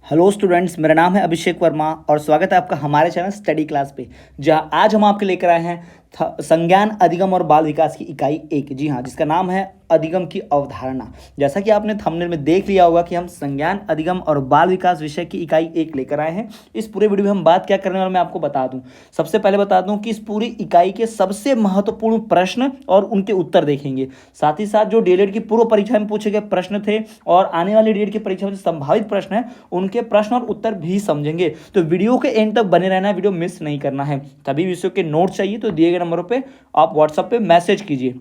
Hello students, मेरा नाम है अभिषेक वर्मा और स्वागत है आपका हमारे चैनल स्टडी क्लास पे। जहां आज हम आपके लेकर आए हैं संज्ञान, अधिगम और बाल विकास की इकाई 1। जी हाँ, जिसका नाम है अधिगम की अवधारणा। जैसा कि आपने थंबनेल में देख लिया होगा कि हम संज्ञान, अधिगम और बाल विकास विषय की इकाई 1 लेकर आए हैं। इस पूरे वीडियो में हम बात क्या करने वाले मैं आपको बता दूं। सबसे पहले बता दूं कि इस पूरी इकाई के सबसे महत्वपूर्ण प्रश्न और उनके उत्तर देखेंगे। साथ ही साथ जो डीएलएड की पूर्व परीक्षा में पूछे गए प्रश्न थे और आने वाली डीएलएड की परीक्षा में संभावित प्रश्न है, उनके प्रश्न और उत्तर भी समझेंगे। तो वीडियो के एंड तक बने रहना है, वीडियो मिस नहीं करना है। सभी विषयों के नोट चाहिए तो दिए गए नंबरों पे आप व्हाट्सएप पे मैसेज कीजिए,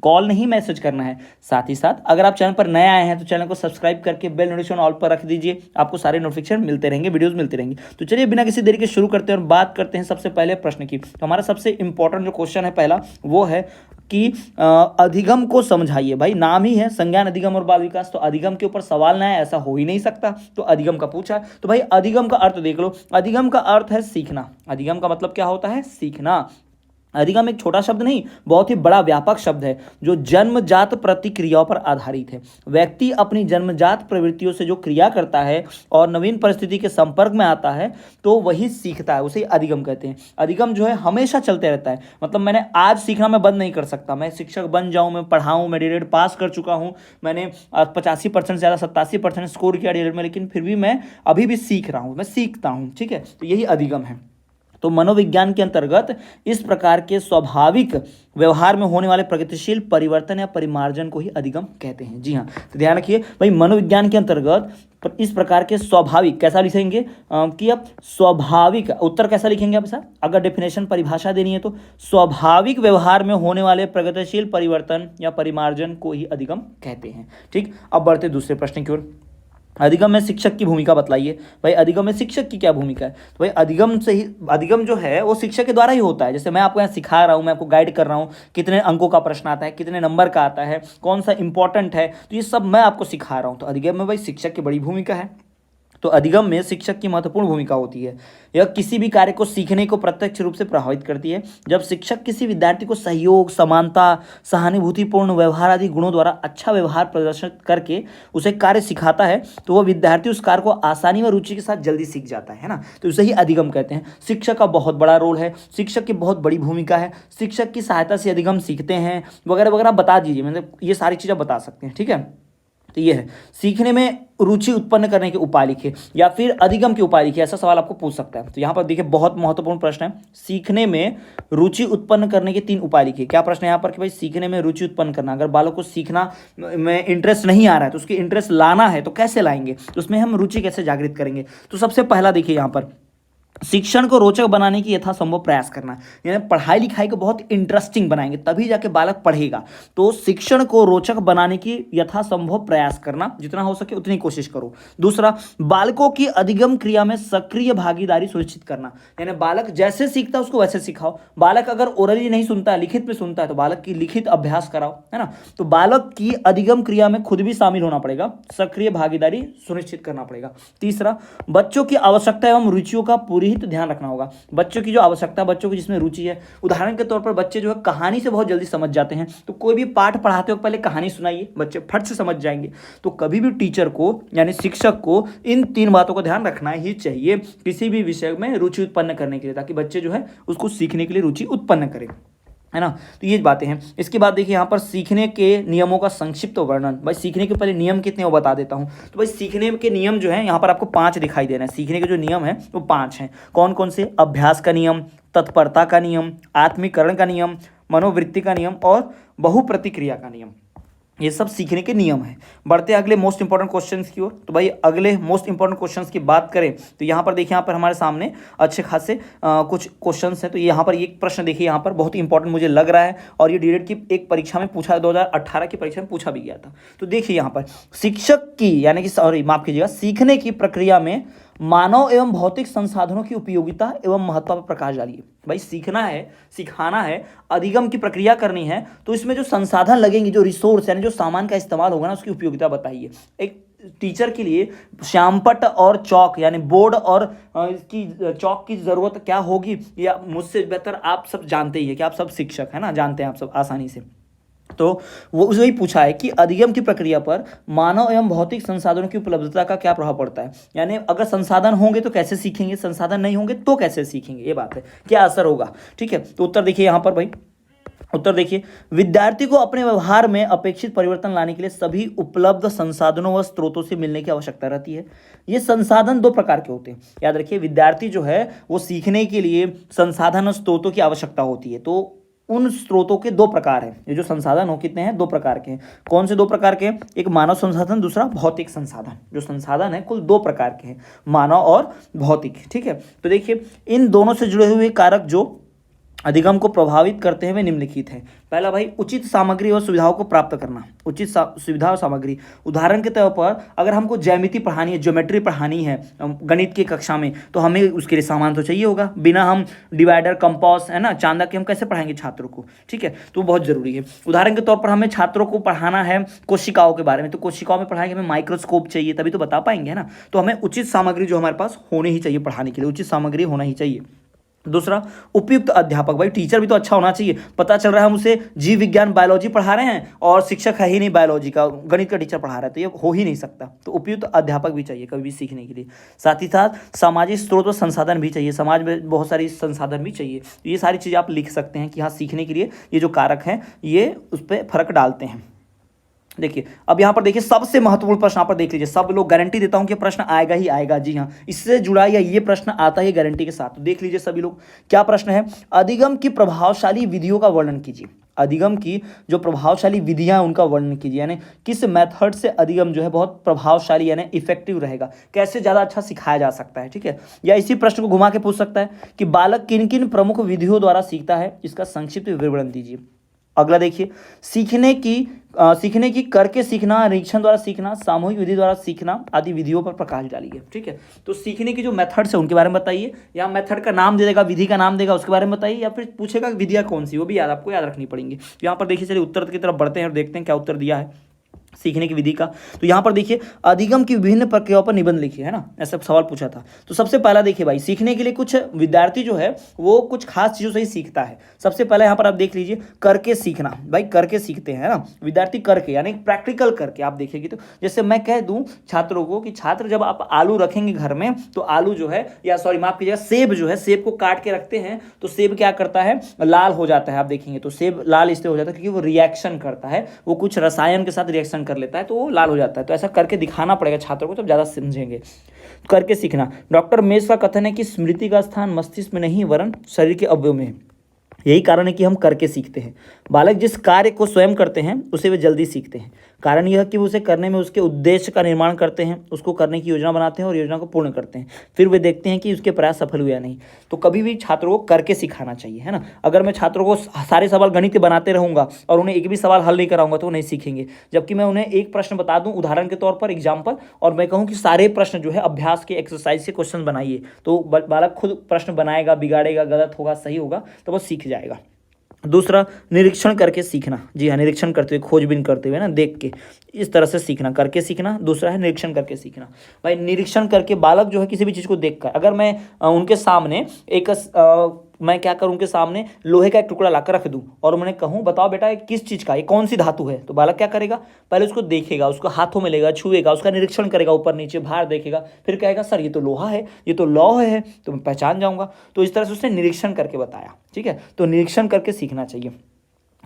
कॉल नहीं मैसेज करना है। साथ ही साथ अगर आप चैनल पर नए आए हैं तो चैनल को सब्सक्राइब करके बेल नोटिफिकेशन ऑल पर रख दीजिए, आपको सारे नोटिफिकेशन मिलते रहेंगे, वीडियोस मिलते रहेंगे। तो चलिए बिना किसी देरी के शुरू करते हैं और बात करते हैं सबसे पहले प्रश्न की। तो हमारा सबसे इंपॉर्टेंट जो क्वेश्चन है पहला, वो है कि अधिगम को समझाइए। भाई नाम ही है संज्ञान, अधिगम और बाल विकास, तो अधिगम के ऊपर सवाल ना है ऐसा हो ही नहीं सकता। तो अधिगम का पूछा है, तो भाई अधिगम का अर्थ देख लो। अधिगम का अर्थ है सीखना। अधिगम का मतलब क्या होता है? सीखना। अधिगम एक छोटा शब्द नहीं, बहुत ही बड़ा व्यापक शब्द है जो जन्मजात प्रतिक्रियाओं पर आधारित है। व्यक्ति अपनी जन्मजात प्रवृत्तियों से जो क्रिया करता है और नवीन परिस्थिति के संपर्क में आता है तो वही सीखता है, उसे अधिगम कहते हैं। अधिगम जो है हमेशा चलते रहता है। मतलब मैंने आज सीखना मैं बंद नहीं कर सकता। मैं शिक्षक बन जाऊं, मैं पढ़ाऊं, मैं डीएलएड पास कर चुका हूं, मैंने 85% से ज़्यादा 87% स्कोर किया डीएलएड में, लेकिन फिर भी मैं अभी भी सीख रहा हूँ, मैं सीखता हूँ। ठीक है, तो यही अधिगम है। तो मनोविज्ञान के अंतर्गत इस प्रकार के स्वाभाविक व्यवहार में होने वाले प्रगतिशील परिवर्तन या परिमार्जन को ही अधिगम कहते हैं। जी हाँ, तो ध्यान रखिए भाई, मनोविज्ञान के अंतर्गत इस प्रकार के स्वाभाविक कैसा लिखेंगे कि अब स्वाभाविक उत्तर कैसा लिखेंगे आप ऐसा, अगर डेफिनेशन परिभाषा देनी है तो स्वाभाविक व्यवहार में होने वाले प्रगतिशील परिवर्तन या परिमार्जन को ही अधिगम कहते हैं। ठीक, अब बढ़ते दूसरे प्रश्न की ओर। अधिगम में शिक्षक की भूमिका बतलाइए। भाई अधिगम में शिक्षक की क्या भूमिका है? तो भाई अधिगम से ही, अधिगम जो है वो शिक्षक के द्वारा ही होता है। जैसे मैं आपको यहाँ सिखा रहा हूँ, मैं आपको गाइड कर रहा हूँ, कितने अंकों का प्रश्न आता है, कितने नंबर का आता है, कौन सा इंपॉर्टेंट है, तो ये सब मैं आपको सिखा रहा हूँ। तो अधिगम में भाई शिक्षक की बड़ी भूमिका है। तो अधिगम में शिक्षक की महत्वपूर्ण भूमिका होती है। यह किसी भी कार्य को सीखने को प्रत्यक्ष रूप से प्रभावित करती है। जब शिक्षक किसी विद्यार्थी को सहयोग, समानता, सहानुभूतिपूर्ण व्यवहार आदि गुणों द्वारा अच्छा व्यवहार प्रदर्शित करके उसे कार्य सिखाता है तो वह विद्यार्थी उस कार्य को आसानी व रुचि के साथ जल्दी सीख जाता है ना। तो उसे ही अधिगम कहते हैं। शिक्षक का बहुत बड़ा रोल है, शिक्षक की बहुत बड़ी भूमिका है। शिक्षक की सहायता से अधिगम सीखते हैं वगैरह वगैरह बता दीजिए, मतलब ये सारी चीज़ें बता सकते हैं। ठीक है, तो ये है सीखने में रुचि उत्पन्न करने के उपाय लिखिए या फिर अधिगम के उपाय लिखिए, ऐसा सवाल आपको पूछ सकता है। तो यहाँ पर देखिए बहुत महत्वपूर्ण प्रश्न है, सीखने में रुचि उत्पन्न करने के 3 उपाय लिखिए। क्या प्रश्न है यहाँ पर कि भाई सीखने में रुचि उत्पन्न करना, अगर बालक को सीखना में इंटरेस्ट नहीं आ रहा है तो उसकी इंटरेस्ट लाना है तो कैसे लाएंगे, तो उसमें हम रुचि कैसे जागृत करेंगे। तो सबसे पहला देखिए यहाँ पर शिक्षण को रोचक बनाने की यथासंभव प्रयास करना, यानी पढ़ाई लिखाई को बहुत इंटरेस्टिंग बनाएंगे तभी जाके बालक पढ़ेगा। तो शिक्षण को रोचक बनाने की यथासंभव प्रयास करना, जितना हो सके उतनी कोशिश करो। दूसरा, बालकों की अधिगम क्रिया में सक्रिय भागीदारी सुनिश्चित करना, यानी बालक जैसे सीखता है उसको वैसे सिखाओ। बालक अगर ओरली नहीं सुनता है, लिखित में सुनता है, तो बालक की लिखित अभ्यास कराओ, है ना। तो बालक की अधिगम क्रिया में खुद भी शामिल होना पड़ेगा, सक्रिय भागीदारी सुनिश्चित करना पड़ेगा। तीसरा, बच्चों की आवश्यकता एवं रुचियों का पूरी तो ध्यान रखना होगा। बच्चों की जो आवश्यकता, बच्चों की जिसमें रुचि है, उदाहरण के तौर पर बच्चे जो है कहानी से बहुत जल्दी समझ जाते हैं, तो कोई भी पाठ पढ़ाते वक्त पहले कहानी सुनाइए, बच्चे फट से समझ जाएंगे। तो कभी भी टीचर को यानी शिक्षक को इन 3 बातों का ध्यान रखना ही चाहिए किसी भी विषय में रुचि उत्पन्न करने के लिए, ताकि बच्चे जो है उसको सीखने के लिए रुचि उत्पन्न करें, है ना। तो ये बातें हैं। इसके बाद देखिए यहाँ पर सीखने के नियमों का संक्षिप्त वर्णन। भाई सीखने के पहले नियम कितने वो बता देता हूँ। तो भाई सीखने के नियम जो है यहाँ पर आपको 5 दिखाई दे रहे हैं। सीखने के जो नियम है वो 5 हैं। कौन कौन से? अभ्यास का नियम, तत्परता का नियम, आत्मीकरण का नियम, मनोवृत्ति का नियम और बहुप्रतिक्रिया का नियम। ये सब सीखने के नियम हैं। बढ़ते अगले मोस्ट इंपॉर्टेंट क्वेश्चंस की ओर। तो भाई अगले मोस्ट इंपॉर्टेंट क्वेश्चंस की बात करें तो यहाँ पर देखिए, यहाँ पर हमारे सामने अच्छे खासे कुछ क्वेश्चंस हैं। तो यहाँ पर एक प्रश्न देखिए, यहाँ पर बहुत ही इंपॉर्टेंट मुझे लग रहा है और ये डीएलएड की एक परीक्षा में पूछा, 2018 की परीक्षा में पूछा भी गया था। तो देखिए यहाँ पर शिक्षक की यानी कि सॉरी माफ कीजिएगा, सीखने की प्रक्रिया में मानव एवं भौतिक संसाधनों की उपयोगिता एवं महत्व पर प्रकाश डालिए। भाई सीखना है, सिखाना है, अधिगम की प्रक्रिया करनी है, तो इसमें जो संसाधन लगेंगे, जो रिसोर्स यानी जो सामान का इस्तेमाल होगा ना, उसकी उपयोगिता बताइए। एक टीचर के लिए श्यामपट्ट और चौक यानी बोर्ड और इसकी चौक की ज़रूरत क्या होगी, या मुझसे बेहतर आप सब जानते ही है कि आप सब शिक्षक है ना, जानते हैं आप सब आसानी से। तो वो उसे वही पूछा है कि अधिगम की प्रक्रिया पर मानव एवं भौतिक संसाधनों की उपलब्धता का क्या प्रभाव पड़ता है। यानी अगर संसाधन होंगे तो कैसे सीखेंगे, संसाधन नहीं होंगे तो कैसे सीखेंगे, ये बात है, क्या असर होगा। ठीक है, तो उत्तर देखिए यहाँ पर भाई, उत्तर देखिए, विद्यार्थी को अपने व्यवहार में अपेक्षित परिवर्तन लाने के लिए सभी उपलब्ध संसाधनों व स्रोतों से मिलने की आवश्यकता रहती है। ये संसाधन दो प्रकार के होते हैं, याद रखिए, विद्यार्थी जो है वो सीखने के लिए संसाधन और स्रोतों की आवश्यकता होती है। तो उन स्रोतों के दो प्रकार हैं, ये जो संसाधन हो कितने हैं, दो प्रकार के हैं। कौन से दो प्रकार के, एक मानव संसाधन, दूसरा भौतिक संसाधन। जो संसाधन है कुल दो प्रकार के हैं, मानव और भौतिक। ठीक है, तो देखिए इन दोनों से जुड़े हुए कारक जो अधिगम को प्रभावित करते हैं वे निम्नलिखित हैं। पहला भाई, उचित सामग्री और सुविधाओं को प्राप्त करना, उचित सुविधा और सामग्री। उदाहरण के तौर पर अगर हमको ज्यामिति पढ़ानी है, ज्योमेट्री पढ़ानी है गणित की कक्षा में, तो हमें उसके लिए सामान तो चाहिए होगा। बिना हम डिवाइडर, कंपास, है ना, चांदा के हम कैसे पढ़ाएंगे छात्रों को। ठीक है, तो बहुत जरूरी है। उदाहरण के तौर पर हमें छात्रों को पढ़ाना है कोशिकाओं के बारे में, तो कोशिकाओं में पढ़ाएंगे, हमें माइक्रोस्कोप चाहिए, तभी तो बता पाएंगे, है ना। तो हमें उचित सामग्री जो हमारे पास होनी ही चाहिए, पढ़ाने के लिए उचित सामग्री होना ही चाहिए। दूसरा, उपयुक्त अध्यापक। भाई टीचर भी तो अच्छा होना चाहिए। पता चल रहा है हम उसे जीव विज्ञान बायोलॉजी पढ़ा रहे हैं और शिक्षक है ही नहीं बायोलॉजी का, गणित का टीचर पढ़ा रहा है, तो ये हो ही नहीं सकता। तो उपयुक्त अध्यापक भी चाहिए कभी भी सीखने के लिए। साथ ही साथ सामाजिक स्रोत और संसाधन भी चाहिए, समाज में बहुत सारी संसाधन भी चाहिए। ये सारी चीज़ें आप लिख सकते हैं कि हाँ, सीखने के लिए ये जो कारक हैं ये उस पर फर्क डालते हैं। देखिए अब यहाँ पर देखिए सबसे महत्वपूर्ण प्रश्न यहाँ पर देख लीजिए, सब लोग गारंटी देता हूं कि प्रश्न आएगा ही आएगा, जी हाँ, इससे जुड़ा या ये प्रश्न आता है गारंटी के साथ। तो देख लीजिए सभी लोग, क्या प्रश्न है, अधिगम की प्रभावशाली विधियों का वर्णन कीजिए। अधिगम की जो प्रभावशाली विधियां उनका वर्णन कीजिए, यानी किस मेथड से अधिगम जो है बहुत प्रभावशाली यानी इफेक्टिव रहेगा, कैसे ज़्यादा अच्छा सिखाया जा सकता है। ठीक है, या इसी प्रश्न को घुमा के पूछ सकता है कि बालक किन किन प्रमुख विधियों द्वारा सीखता है, इसका संक्षिप्त विवरण दीजिए। अगला देखिए, सीखने की करके सीखना, निरीक्षण द्वारा सीखना, सामूहिक विधि द्वारा सीखना आदि विधियों पर प्रकाश डालिए। ठीक है, तो सीखने की जो मेथड्स है उनके बारे में बताइए, या मेथड का नाम दे देगा, विधि का नाम देगा, उसके बारे में बताइए, या फिर पूछेगा विधियां कौन सी, वो भी आपको याद रखनी पड़ेंगी। यहाँ पर देखिए, चलिए उत्तर की तरफ बढ़ते हैं और देखते हैं क्या उत्तर दिया है सीखने की विधि का। तो यहाँ पर देखिए, अधिगम की विभिन्न प्रक्रियाओं पर निबंध लिखिए, है ना, ऐसा सवाल पूछा था। तो सबसे पहला देखिए भाई, सीखने के लिए कुछ विद्यार्थी जो है वो कुछ खास चीज़ों से ही सीखता है। सबसे पहले यहाँ पर आप देख लीजिए, करके सीखना। भाई करके सीखते हैं, है ना, विद्यार्थी करके यानी प्रैक्टिकल करके। आप देखेंगे तो जैसे मैं कह दूँ छात्रों को कि छात्र जब आप आलू रखेंगे घर में, तो आलू जो है, या सॉरी माफ कीजिएगा, सेब जो है, सेब को काट के रखते हैं तो सेब क्या करता है, लाल हो जाता है। आप देखेंगे तो सेब लाल इसलिए हो जाता है क्योंकि वो रिएक्शन करता है, वो कुछ रसायन के साथ रिएक्शन कर लेता है तो वो लाल हो जाता है। तो ऐसा करके दिखाना पड़ेगा छात्रों को, तब ज़्यादा समझेंगे। करके सीखना। डॉक्टर मेस का कथन है कि स्मृति का स्थान मस्तिष्क में नहीं वरन शरीर के अवयव में है। यही कारण है कि हम करके सीखते हैं। बालक जिस कार्य को स्वयं करते हैं उसे वे जल्दी सीखते हैं। कारण यह कि वो उसे करने में उसके उद्देश्य का निर्माण करते हैं, उसको करने की योजना बनाते हैं और योजना को पूर्ण करते हैं। फिर वे देखते हैं कि उसके प्रयास सफल हुए या नहीं। तो कभी भी छात्रों को करके सिखाना चाहिए, है ना। अगर मैं छात्रों को सारे सवाल गणित के बनाते रहूँगा और उन्हें एक भी सवाल हल नहीं कराऊंगा तो वो नहीं सीखेंगे। जबकि मैं उन्हें एक प्रश्न बता दूं उदाहरण के तौर पर, एग्जाम्पल, और मैं कहूँ कि सारे प्रश्न जो है अभ्यास के, एक्सरसाइज के क्वेश्चन बनाइए, तो बालक खुद प्रश्न बनाएगा, बिगाड़ेगा, गलत होगा, सही होगा, तो वो सीख जाएगा। दूसरा, निरीक्षण करके सीखना। जी हाँ, निरीक्षण करते हुए, खोजबीन करते हुए ना, देख के, इस तरह से सीखना, करके सीखना। दूसरा है निरीक्षण करके सीखना। भाई निरीक्षण करके बालक जो है किसी भी चीज़ को देखकर, अगर मैं उनके सामने मैं क्या करूँ, उनके सामने लोहे का एक टुकड़ा लाकर रख दूँ और उन्हें कहूँ बताओ बेटा ये किस चीज़ का, ये कौन सी धातु है, तो बालक क्या करेगा, पहले उसको देखेगा, उसको हाथों में लेगा, छुएगा, उसका निरीक्षण करेगा, ऊपर नीचे बाहर देखेगा, फिर कहेगा सर ये तो लोहा है, ये तो लौह है, तो मैं पहचान जाऊँगा। तो इस तरह से उसने निरीक्षण करके बताया। ठीक है, तो निरीक्षण करके सीखना चाहिए।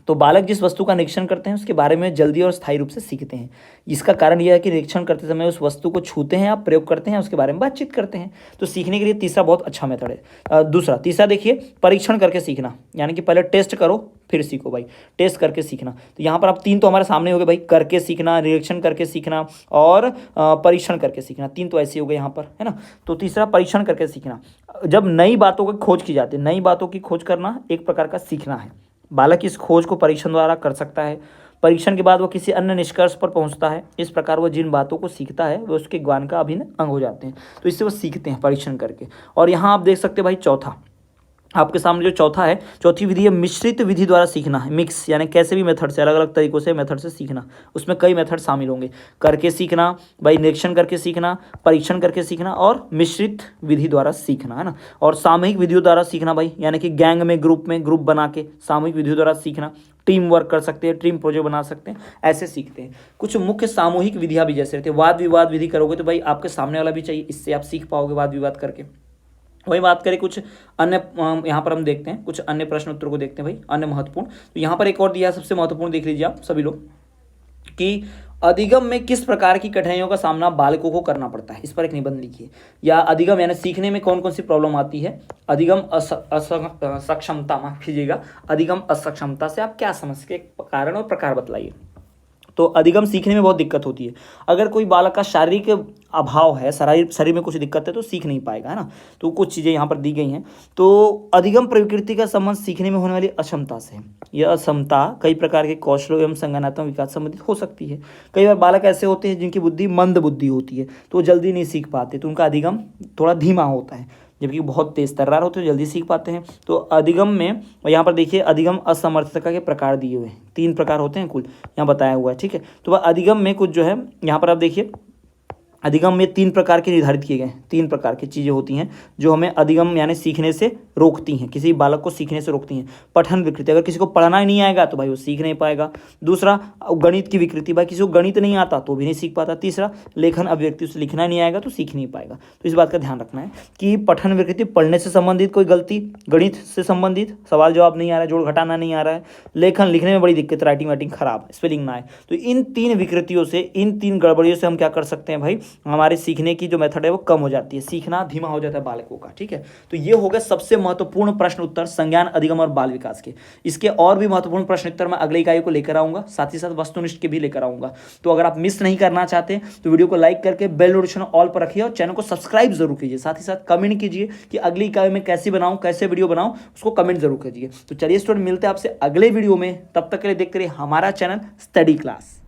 तो बालक जिस वस्तु का निरीक्षण करते हैं उसके बारे में जल्दी और स्थायी रूप से सीखते हैं। इसका कारण यह है कि निरीक्षण करते समय उस वस्तु को छूते हैं, आप प्रयोग करते हैं, उसके बारे में बातचीत करते हैं। तो सीखने के लिए तीसरा बहुत अच्छा मेथड है। तीसरा देखिए, परीक्षण करके सीखना, यानी कि पहले टेस्ट करो फिर सीखो। भाई टेस्ट करके सीखना, तो यहाँ पर आप तीन तो हमारे सामने हो गए भाई, करके सीखना, निरीक्षण करके सीखना और परीक्षण करके सीखना। तीन तो ऐसे हो गए यहाँ पर, है ना। तो तीसरा परीक्षण करके सीखना। जब नई बातों की खोज की जाती है, नई बातों की खोज करना एक प्रकार का सीखना है। बालक इस खोज को परीक्षण द्वारा कर सकता है। परीक्षण के बाद वो किसी अन्य निष्कर्ष पर पहुंचता है। इस प्रकार वो जिन बातों को सीखता है वो उसके ज्ञान का अभिन्न अंग हो जाते हैं। तो इससे वो सीखते हैं परीक्षण करके। और यहाँ आप देख सकते हैं भाई चौथा, आपके सामने जो चौथा है, चौथी विधि है मिश्रित विधि द्वारा सीखना है। मिक्स यानी कैसे भी मेथड से, अलग अलग तरीकों से मेथड से सीखना। उसमें कई मेथड शामिल होंगे, करके सीखना, भाई निरीक्षण करके सीखना, परीक्षण करके सीखना और मिश्रित विधि द्वारा सीखना, है ना। और सामूहिक विधियों द्वारा सीखना भाई, यानी कि गैंग में ग्रुप बना के सामूहिक विधियों द्वारा सीखना। टीम वर्क कर सकते हैं, टीम प्रोजेक्ट बना सकते हैं, ऐसे सीखते हैं। कुछ मुख्य सामूहिक विधियाँ भी जैसे रहती है, वाद विवाद विधि करोगे तो भाई आपके सामने वाला भी चाहिए, इससे आप सीख पाओगे वाद विवाद करके। वही बात करें कुछ अन्य, यहाँ पर हम देखते हैं कुछ अन्य प्रश्न उत्तर को देखते हैं भाई, अन्य महत्वपूर्ण। तो यहाँ पर एक और दिया है, सबसे महत्वपूर्ण देख लीजिए आप सभी लोग, कि अधिगम में किस प्रकार की कठिनाइयों का सामना बालकों को करना पड़ता है। इस पर एक निबंध लिखिए। या अधिगम यानी सीखने में कौन कौन सी प्रॉब्लम आती है। अधिगम सक्षमता, माफ कीजिएगा, अधिगम असक्षमता से आप क्या समझते हैं, कारण और प्रकार बतलाइए। तो अधिगम सीखने में बहुत दिक्कत होती है। अगर कोई बालक का शारीरिक अभाव है, शरीर में कुछ दिक्कत है तो सीख नहीं पाएगा, है ना। तो कुछ चीज़ें यहाँ पर दी गई हैं। तो अधिगम प्रकृति का संबंध सीखने में होने वाली अक्षमता से है। यह अक्षमता कई प्रकार के कौशलों एवं संज्ञानात्मक विकास संबंधित हो सकती है। कई बार बालक ऐसे होते हैं जिनकी बुद्धि मंद बुद्धि होती है, तो वो जल्दी नहीं सीख पाते, तो उनका अधिगम थोड़ा धीमा होता है। जबकि बहुत तेज तर्रार होते हैं, जल्दी सीख पाते हैं। तो अधिगम में यहाँ पर देखिए, अधिगम असमर्थता के प्रकार दिए हुए हैं, 3 प्रकार होते हैं कुल, यहाँ बताया हुआ है, ठीक है। तो वह अधिगम में कुछ जो है यहाँ पर आप देखिए, अधिगम में 3 प्रकार के निर्धारित किए गए हैं। 3 प्रकार की चीज़ें होती हैं जो हमें अधिगम यानी सीखने से रोकती हैं, किसी बालक को सीखने से रोकती हैं। पठन विकृति, अगर किसी को पढ़ना ही नहीं आएगा तो भाई वो सीख नहीं पाएगा। दूसरा, गणित की विकृति, भाई किसी को गणित नहीं आता तो भी नहीं सीख पाता। तीसरा, लेखन अभिव्यक्ति, उसे लिखना नहीं आएगा तो सीख नहीं पाएगा। तो इस बात का ध्यान रखना है कि पठन विकृति, पढ़ने से संबंधित कोई गलती, गणित से संबंधित सवाल जवाब नहीं आ रहा है, जोड़ घटाना नहीं आ रहा है, लेखन लिखने में बड़ी दिक्कत, राइटिंग खराब, स्पेलिंग ना आए, तो इन 3 विकृतियों से, इन 3 गड़बड़ियों से हम क्या कर सकते हैं भाई, हमारे सीखने की जो मेथड है वो कम हो जाती है, सीखना धीमा हो जाता है बालकों का, ठीक है। तो ये हो गए सबसे महत्वपूर्ण प्रश्न उत्तर संज्ञान, अधिगम और बाल विकास के। इसके और भी महत्वपूर्ण प्रश्न उत्तर मैं अगले इकाई को लेकर आऊंगा, साथ ही साथ वस्तुनिष्ठ के भी लेकर आऊंगा। तो अगर आप मिस नहीं करना चाहते तो वीडियो को लाइक करके बेल नोटिफिकेशन ऑल पर रखिए और चैनल को सब्सक्राइब जरूर कीजिए। साथ ही साथ कमेंट कीजिए कि अगली इकाई में कैसी बनाऊं, कैसे वीडियो बनाऊं, उसको कमेंट जरूर कीजिए। तो चलिए स्टूडेंट, मिलते हैं आपसे अगले वीडियो में, तब तक के लिए देखते रहिए हमारा चैनल स्टडी क्लास।